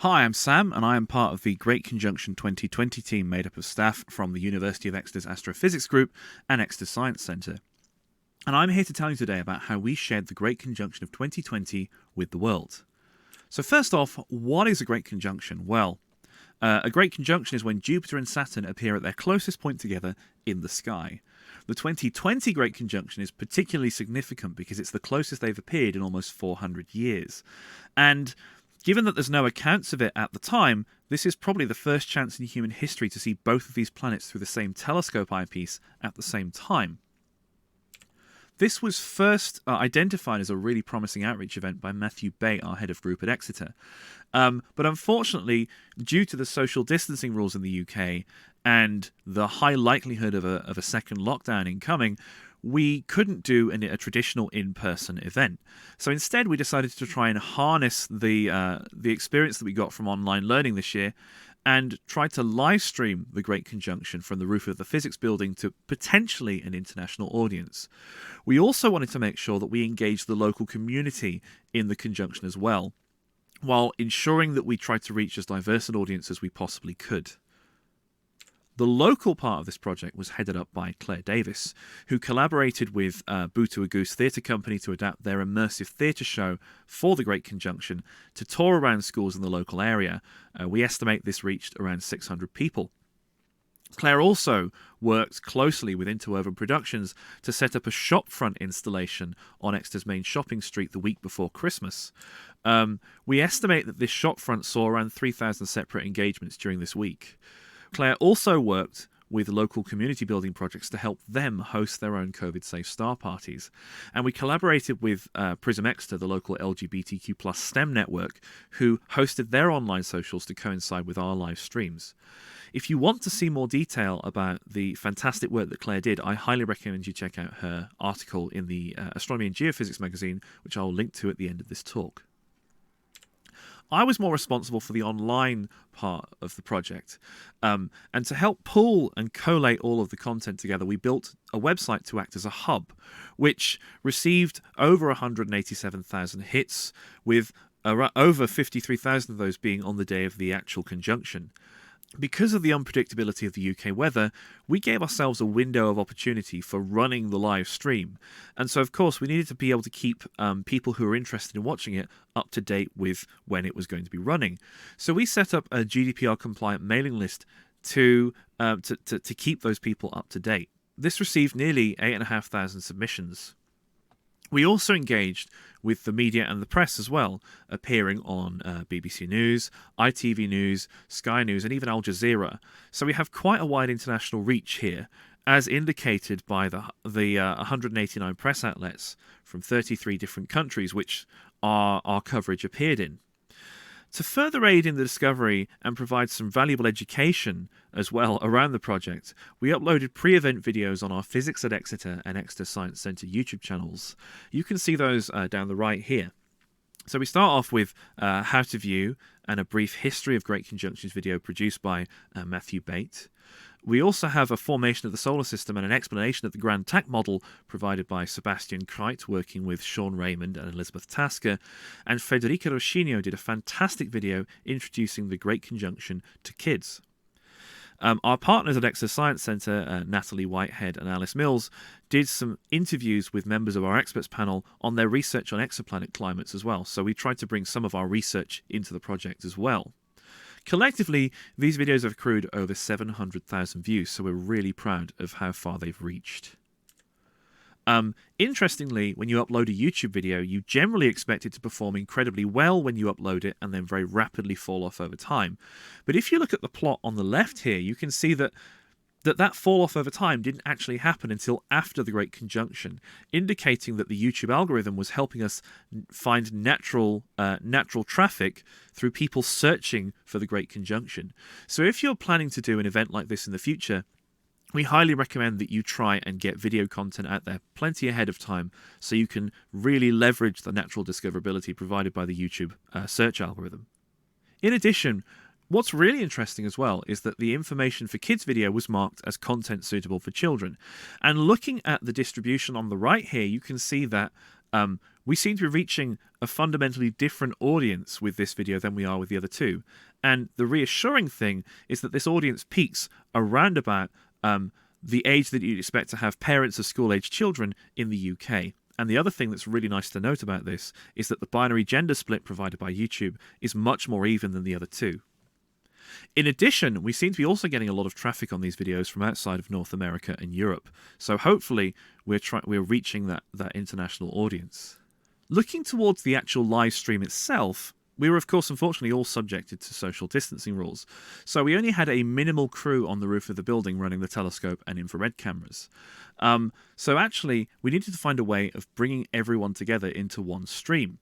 Hi, I'm Sam, and I am part of the Great Conjunction 2020 team made up of staff from the University of Exeter's Astrophysics Group and Exeter Science Centre. And I'm here to tell you today about how we shared the Great Conjunction of 2020 with the world. So first off, what is a Great Conjunction? Well, a Great Conjunction is when Jupiter and Saturn appear at their closest point together in the sky. The 2020 Great Conjunction is particularly significant because it's the closest they've appeared in almost 400 years. And given that there's no accounts of it at the time, this is probably the first chance in human history to see both of these planets through the same telescope eyepiece at the same time. This was first identified as a really promising outreach event by Matthew Bate, our head of group at Exeter. But unfortunately, due to the social distancing rules in the UK and the high likelihood of a second lockdown incoming, we couldn't do a traditional in-person event. So instead, we decided to try and harness the experience that we got from online learning this year and try to live stream the Great Conjunction from the roof of the physics building to potentially an international audience. We also wanted to make sure that we engaged the local community in the conjunction as well, while ensuring that we tried to reach as diverse an audience as we possibly could. The local part of this project was headed up by Claire Davis, who collaborated with Boo to a Goose Theatre Company to adapt their immersive theatre show for the Great Conjunction to tour around schools in the local area. We estimate this reached around 600 people. Claire also worked closely with Interwoven Productions to set up a shopfront installation on Exeter's main shopping street the week before Christmas. We estimate that this shopfront saw around 3,000 separate engagements during this week. Claire also worked with local community building projects to help them host their own COVID-safe star parties. And we collaborated with Prism Exeter, the local LGBTQ+ STEM network, who hosted their online socials to coincide with our live streams. If you want to see more detail about the fantastic work that Claire did, I highly recommend you check out her article in the Astronomy and Geophysics magazine, which I will link to at the end of this talk. I was more responsible for the online part of the project. And to help pull and collate all of the content together, we built a website to act as a hub, which received over 187,000 hits, with over 53,000 of those being on the day of the actual conjunction. Because of the unpredictability of the UK weather, we gave ourselves a window of opportunity for running the live stream. And so, of course, we needed to be able to keep people who are interested in watching it up to date with when it was going to be running. So we set up a GDPR-compliant mailing list to keep those people up to date. This received nearly 8,500 submissions. We also engaged with the media and the press as well, appearing on BBC News, ITV News, Sky News, and even Al Jazeera. So we have quite a wide international reach here, as indicated by the 189 press outlets from 33 different countries, which our coverage appeared in. To further aid in the discovery and provide some valuable education as well around the project, we uploaded pre-event videos on our Physics at Exeter and Exeter Science Centre YouTube channels. You can see those down the right here. So we start off with how to view and a brief history of Great Conjunctions video produced by Matthew Bate. We also have a formation of the solar system and an explanation of the Grand TAC model provided by Sebastian Kreit, working with Sean Raymond and Elizabeth Tasker, and Federica Roscigno did a fantastic video introducing the Great Conjunction to kids. Our partners at Exeter Science Centre, Natalie Whitehead and Alice Mills, did some interviews with members of our experts panel on their research on exoplanet climates as well, so we tried to bring some of our research into the project as well. Collectively, these videos have accrued over 700,000 views, so we're really proud of how far they've reached. Interestingly, when you upload a YouTube video, you generally expect it to perform incredibly well when you upload it and then very rapidly fall off over time. But if you look at the plot on the left here, you can see that fall off over time didn't actually happen until after the Great Conjunction, indicating that the YouTube algorithm was helping us find natural traffic through people searching for the Great Conjunction. So if you're planning to do an event like this in the future, we highly recommend that you try and get video content out there plenty ahead of time so you can really leverage the natural discoverability provided by the YouTube search algorithm. In addition, what's really interesting as well is that the information for kids video was marked as content suitable for children. And looking at the distribution on the right here, you can see that we seem to be reaching a fundamentally different audience with this video than we are with the other two. And the reassuring thing is that this audience peaks around about the age that you'd expect to have parents of school-aged children in the UK. And the other thing that's really nice to note about this is that the binary gender split provided by YouTube is much more even than the other two. In addition, we seem to be also getting a lot of traffic on these videos from outside of North America and Europe. So hopefully we're reaching that international audience. Looking towards the actual live stream itself, we were, of course, unfortunately all subjected to social distancing rules. So we only had a minimal crew on the roof of the building running the telescope and infrared cameras. So actually, we needed to find a way of bringing everyone together into one stream.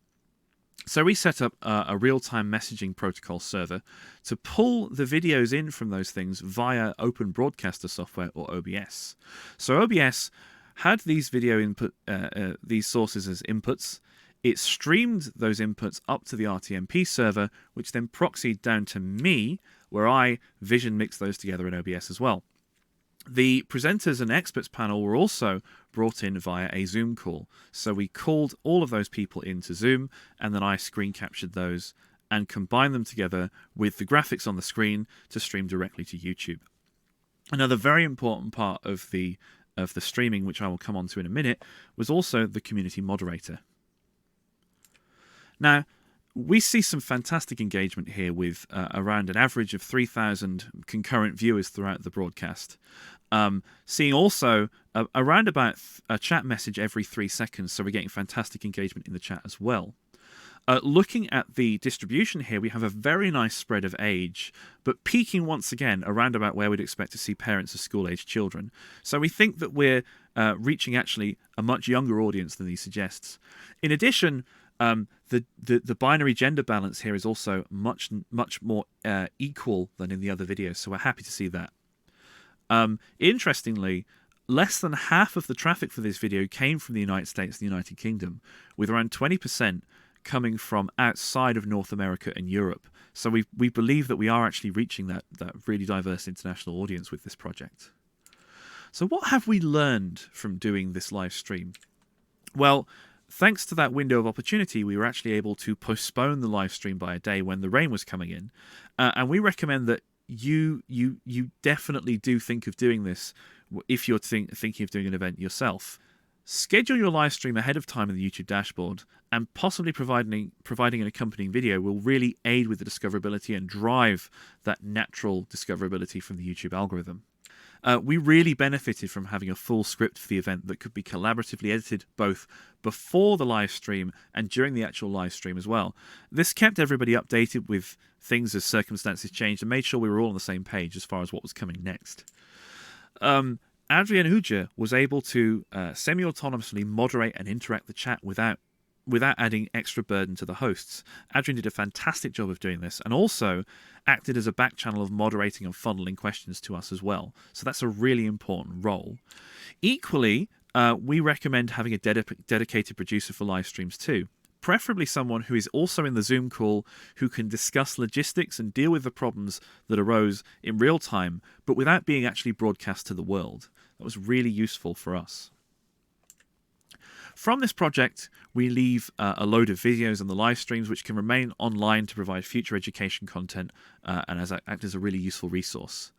So we set up a real-time messaging protocol server to pull the videos in from those things via Open Broadcaster software, or OBS. So OBS had these video input, these sources as inputs. It streamed those inputs up to the RTMP server, which then proxied down to me, where I vision mixed those together in OBS as well. The presenters and experts panel were also brought in via a Zoom call. So we called all of those people into Zoom, and then I screen captured those and combined them together with the graphics on the screen to stream directly to YouTube. Another very important part of the streaming, which I will come on to in a minute, was also the community moderator. Now, we see some fantastic engagement here with around an average of 3,000 concurrent viewers throughout the broadcast. Seeing also around about a chat message every 3 seconds, so we're getting fantastic engagement in the chat as well. Looking at the distribution here, we have a very nice spread of age, but peaking once again around about where we'd expect to see parents of school-aged children. So we think that we're reaching actually a much younger audience than he suggests. In addition, the binary gender balance here is also much more equal than in the other videos, so we're happy to see that. Interestingly, less than half of the traffic for this video came from the United States and the United Kingdom, with around 20% coming from outside of North America and Europe. So we believe that we are actually reaching that really diverse international audience with this project. So what have we learned from doing this live stream? Well, thanks to that window of opportunity, we were actually able to postpone the live stream by a day when the rain was coming in. And we recommend that you definitely do think of doing this if you're thinking of doing an event yourself. Schedule your live stream ahead of time in the YouTube dashboard, and possibly providing an accompanying video will really aid with the discoverability and drive that natural discoverability from the YouTube algorithm. We really benefited from having a full script for the event that could be collaboratively edited both before the live stream and during the actual live stream as well. This kept everybody updated with things as circumstances changed and made sure we were all on the same page as far as what was coming next. Adrian Uja was able to semi-autonomously moderate and interact the chat without adding extra burden to the hosts. Adrian did a fantastic job of doing this, and also acted as a back channel of moderating and funneling questions to us as well. So that's a really important role. Equally, we recommend having a dedicated producer for live streams too. Preferably someone who is also in the Zoom call, who can discuss logistics and deal with the problems that arose in real time, but without being actually broadcast to the world. That was really useful for us. From this project, we leave a load of videos and the live streams which can remain online to provide future education content and act as a really useful resource.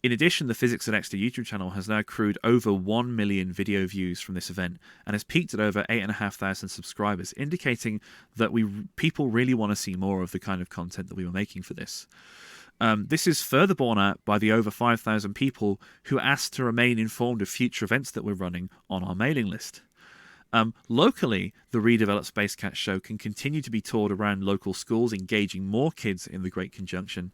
In addition, the Physics at Exeter YouTube channel has now accrued over 1 million video views from this event and has peaked at over 8,500 subscribers, indicating that people really want to see more of the kind of content that we were making for this. This is further borne out by the over 5,000 people who asked to remain informed of future events that we're running on our mailing list. Locally, the Redeveloped Spacecat show can continue to be toured around local schools, engaging more kids in the Great Conjunction.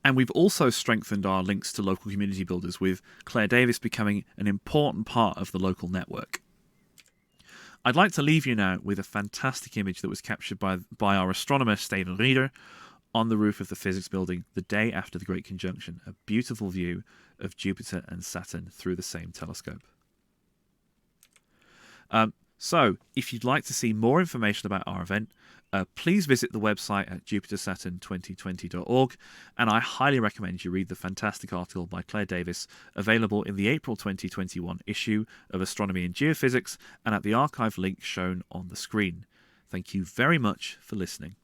And we've also strengthened our links to local community builders, with Claire Davis becoming an important part of the local network. I'd like to leave you now with a fantastic image that was captured by our astronomer Stephen Reeder on the roof of the physics building the day after the Great Conjunction, a beautiful view of Jupiter and Saturn through the same telescope. So, if you'd like to see more information about our event, please visit the website at jupitersaturn2020.org, and I highly recommend you read the fantastic article by Claire Davis, available in the April 2021 issue of Astronomy and Geophysics, and at the archive link shown on the screen. Thank you very much for listening.